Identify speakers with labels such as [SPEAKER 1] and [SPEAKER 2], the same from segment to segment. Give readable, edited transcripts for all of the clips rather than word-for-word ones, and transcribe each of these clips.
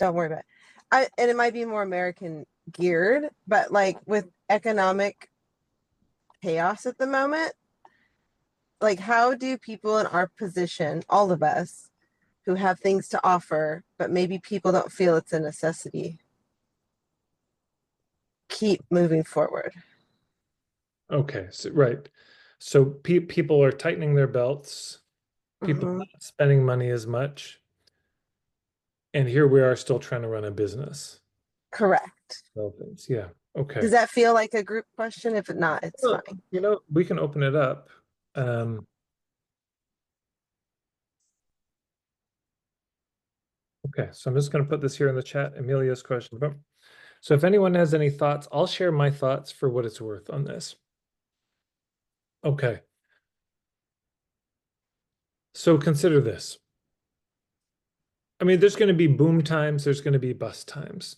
[SPEAKER 1] don't worry about it. And it might be more American geared, but like with economic chaos at the moment, like how do people in our position, all of us who have things to offer, but maybe people don't feel it's a necessity, keep moving forward?
[SPEAKER 2] Okay, so right. So people are tightening their belts, people
[SPEAKER 1] Hmm.
[SPEAKER 2] not spending money as much, and here we are still trying to run a business.
[SPEAKER 1] Correct.
[SPEAKER 2] So yeah,
[SPEAKER 1] Does
[SPEAKER 2] okay.
[SPEAKER 1] that feel like a group question? If not, it's
[SPEAKER 2] Well,
[SPEAKER 1] fine.
[SPEAKER 2] we can open it up. Um, okay, so I'm just going to put this here in the chat, Emilia's question. So if anyone has any thoughts, I'll share my thoughts for what it's worth on this. Okay. So consider this. I mean, there's going to be boom times, there's going to be bust times.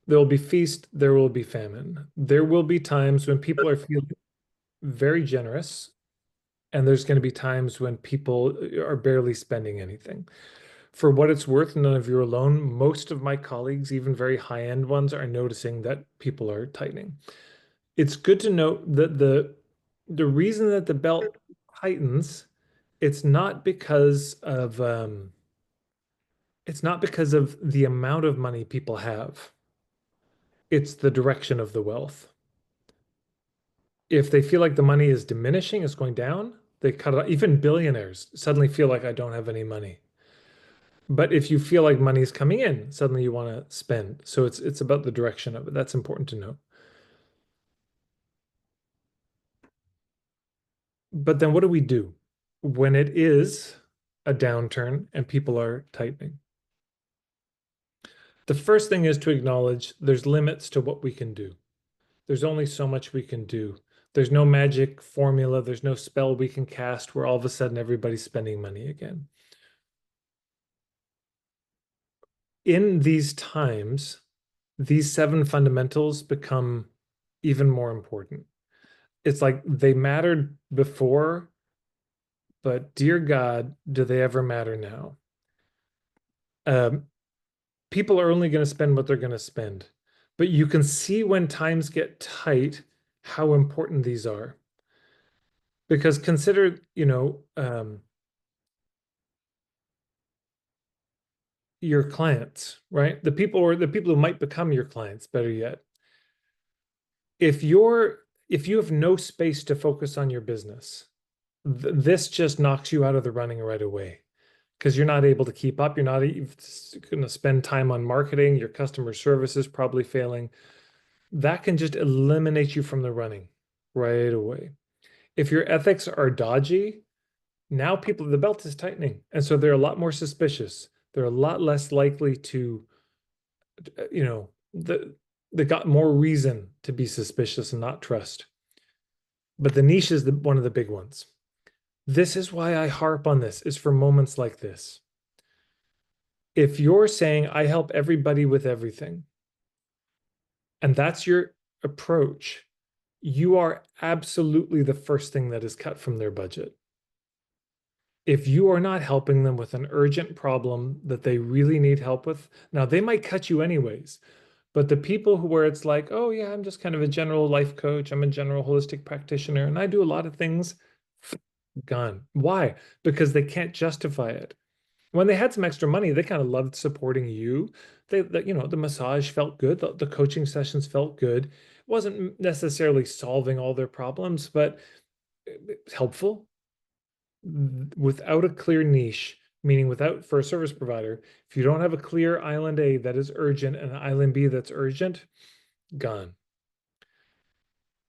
[SPEAKER 2] There will be feast, there will be famine. There will be times when people are feeling very generous, and there's going to be times when people are barely spending anything. For what it's worth, none of you are alone. Most of my colleagues, even very high-end ones, are noticing that people are tightening. It's good to note that the reason that the belt tightens, it's not because of the amount of money people have. It's the direction of the wealth. If they feel like the money is diminishing, it's going down, they cut it off. Even billionaires suddenly feel like I don't have any money. But if you feel like money is coming in, suddenly you want to spend. So it's about the direction of it. That's important to know. But then what do we do when it is a downturn and people are tightening? The first thing is to acknowledge there's limits to what we can do. There's only so much we can do. There's no magic formula. There's no spell we can cast where all of a sudden everybody's spending money again. In these times, these 7 fundamentals become even more important. It's like they mattered before, but dear God, do they ever matter now? Um, People are only going to spend what they're going to spend. But you can see when times get tight how important these are. Because consider, your clients, right? The people or the people who might become your clients, better yet. If you have no space to focus on your business, this just knocks you out of the running right away because you're not able to keep up. You're not even going to spend time on marketing. Your customer service is probably failing. That can just eliminate you from the running right away. If your ethics are dodgy, now the belt is tightening. And so they're a lot more suspicious. They're a lot less likely to, they got more reason to be suspicious and not trust. But the niche is one of the big ones. This is why I harp on this, is for moments like this. If you're saying, I help everybody with everything, and that's your approach, you are absolutely the first thing that is cut from their budget. If you are not helping them with an urgent problem that they really need help with, now they might cut you anyways, but the people where it's like, oh yeah, I'm just kind of a general life coach, I'm a general holistic practitioner, and I do a lot of things, gone. Why? Because they can't justify it. When they had some extra money, they kind of loved supporting you. The massage felt good, the coaching sessions felt good. It wasn't necessarily solving all their problems, but it's helpful. Without a clear niche, meaning without for a service provider, if you don't have a clear island A that is urgent and an island B that's urgent, gone.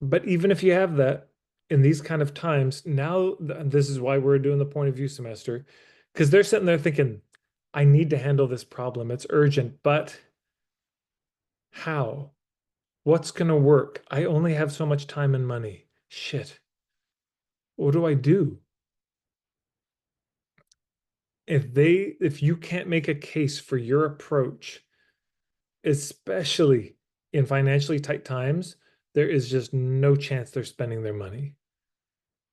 [SPEAKER 2] But even if you have that in these kind of times, now this is why we're doing the point of view semester, because they're sitting there thinking, I need to handle this problem. It's urgent, but how? What's going to work? I only have so much time and money. Shit. What do I do? If you can't make a case for your approach, especially in financially tight times, there is just no chance they're spending their money.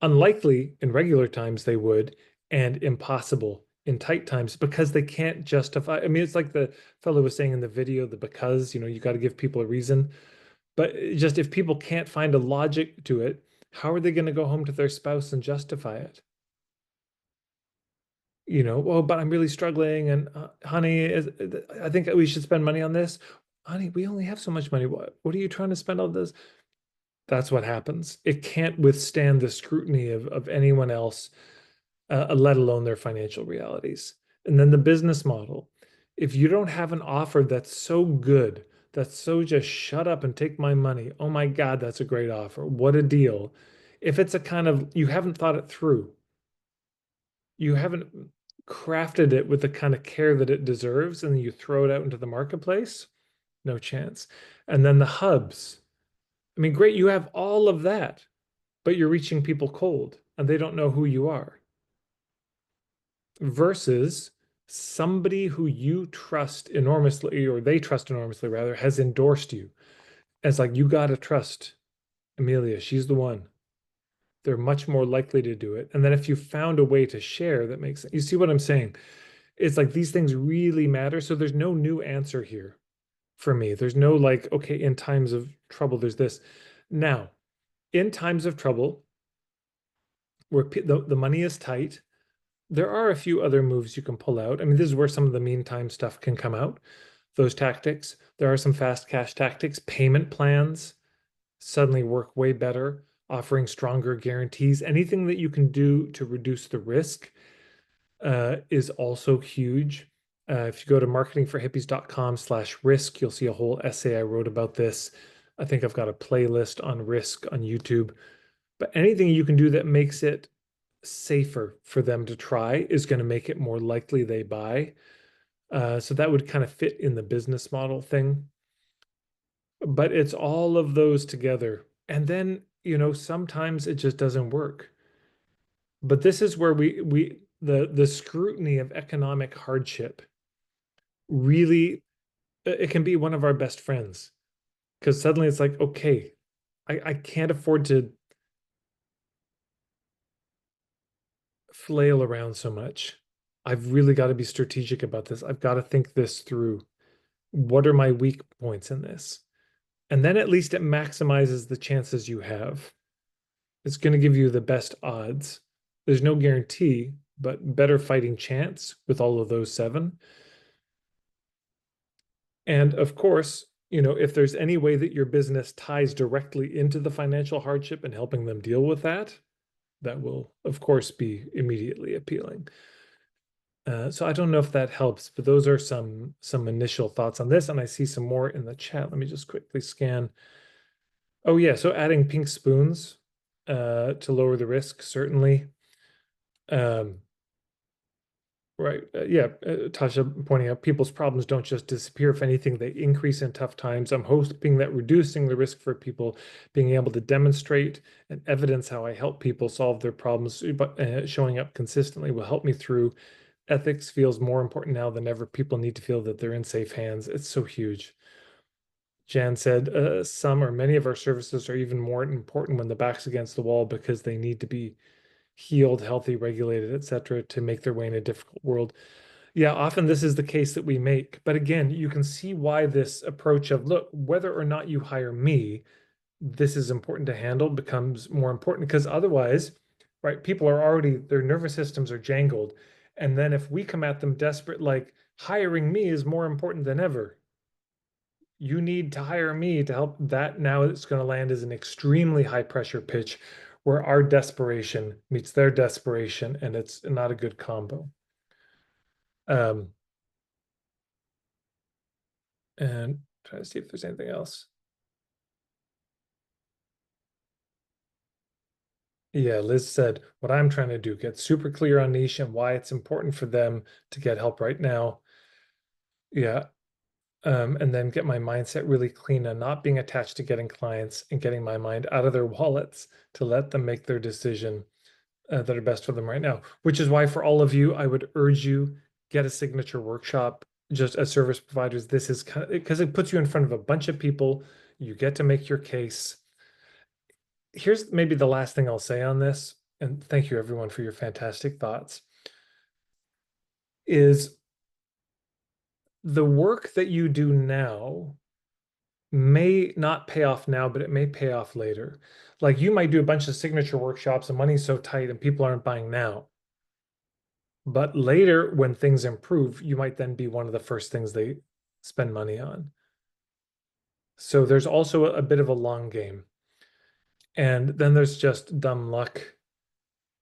[SPEAKER 2] Unlikely in regular times they would, and impossible in tight times because they can't justify. I mean, it's like the fellow was saying in the video, the because, you got to give people a reason. But just if people can't find a logic to it, how are they going to go home to their spouse and justify it? Well, but I'm really struggling, and honey, I think we should spend money on this. Honey, we only have so much money. What are you trying to spend all this? That's what happens. It can't withstand the scrutiny of anyone else, let alone their financial realities. And then the business model. If you don't have an offer that's so good, that's so just shut up and take my money, oh my God, that's a great offer. What a deal. If it's a kind of, you haven't thought it through, you haven't crafted it with the kind of care that it deserves, and then you throw it out into the marketplace, no chance. And then the hubs. I mean, great, you have all of that, but you're reaching people cold and they don't know who you are. Versus somebody who you trust enormously, or they trust enormously rather, has endorsed you as like, you got to trust Amelia. She's the one. They're much more likely to do it. And then if you found a way to share that makes sense, you see what I'm saying? It's like these things really matter. So there's no new answer here for me. There's no like, okay, in times of trouble, there's this. Now, in times of trouble, where the money is tight, there are a few other moves you can pull out. I mean, this is where some of the meantime stuff can come out. Those tactics. There are some fast cash tactics. Payment plans suddenly work way better, offering stronger guarantees. Anything that you can do to reduce the risk is also huge. If you go to marketingforhippies.com/risk, you'll see a whole essay I wrote about this. I think I've got a playlist on risk on YouTube. But anything you can do that makes it safer for them to try is going to make it more likely they buy. So that would kind of fit in the business model thing. But it's all of those together. And then, sometimes it just doesn't work. But this is where the scrutiny of economic hardship really, it can be one of our best friends, because suddenly it's like, okay, I can't afford to flail around so much. I've really got to be strategic about this. I've got to think this through. What are my weak points in this? And then at least it maximizes the chances you have. It's going to give you the best odds. There's no guarantee, but better fighting chance with all of those 7. And of course, if there's any way that your business ties directly into the financial hardship and helping them deal with that, that will, of course, be immediately appealing. So I don't know if that helps, but those are some initial thoughts on this, and I see some more in the chat. Let me just quickly scan. Oh yeah, so adding pink spoons to lower the risk, certainly. Right. Yeah. Tasha pointing out people's problems don't just disappear. If anything, they increase in tough times. I'm hoping that reducing the risk for people, being able to demonstrate and evidence how I help people solve their problems, but showing up consistently will help me through. Ethics feels more important now than ever. People need to feel that they're in safe hands. It's so huge. Jan said, some or many of our services are even more important when the back's against the wall, because they need to be healed, healthy, regulated, etc., to make their way in a difficult world. Yeah, often this is the case that we make. But again, you can see why this approach of, look, whether or not you hire me, this is important to handle, becomes more important, because otherwise, right, people are already, their nervous systems are jangled. And then if we come at them desperate, like, hiring me is more important than ever, you need to hire me to help, that now it's going to land as an extremely high pressure pitch where our desperation meets their desperation, and it's not a good combo. And try to see if there's anything else. Yeah, Liz said, what I'm trying to do, get super clear on niche and why it's important for them to get help right now. Yeah. And then get my mindset really clean and not being attached to getting clients, and getting my mind out of their wallets to let them make their decision that are best for them right now. Which is why for all of you, I would urge you, get a signature workshop. Just as service providers, this is kind of, because it puts you in front of a bunch of people. You get to make your case. Here's maybe the last thing I'll say on this, and thank you everyone for your fantastic thoughts. is the work that you do now may not pay off now, but it may pay off later. Like you might do a bunch of signature workshops and money's so tight and people aren't buying now. But later, when things improve, you might then be one of the first things they spend money on. So there's also a bit of a long game. And then there's just dumb luck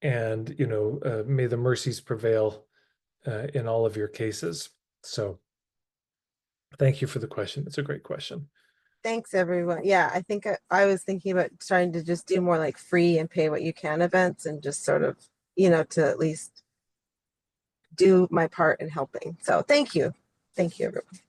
[SPEAKER 2] and, may the mercies prevail in all of your cases. So thank you for the question. It's a great question.
[SPEAKER 1] Thanks, everyone. Yeah, I think I was thinking about trying to just do more like free and pay what you can events and just sort of, to at least do my part in helping. So thank you. Thank you, everyone.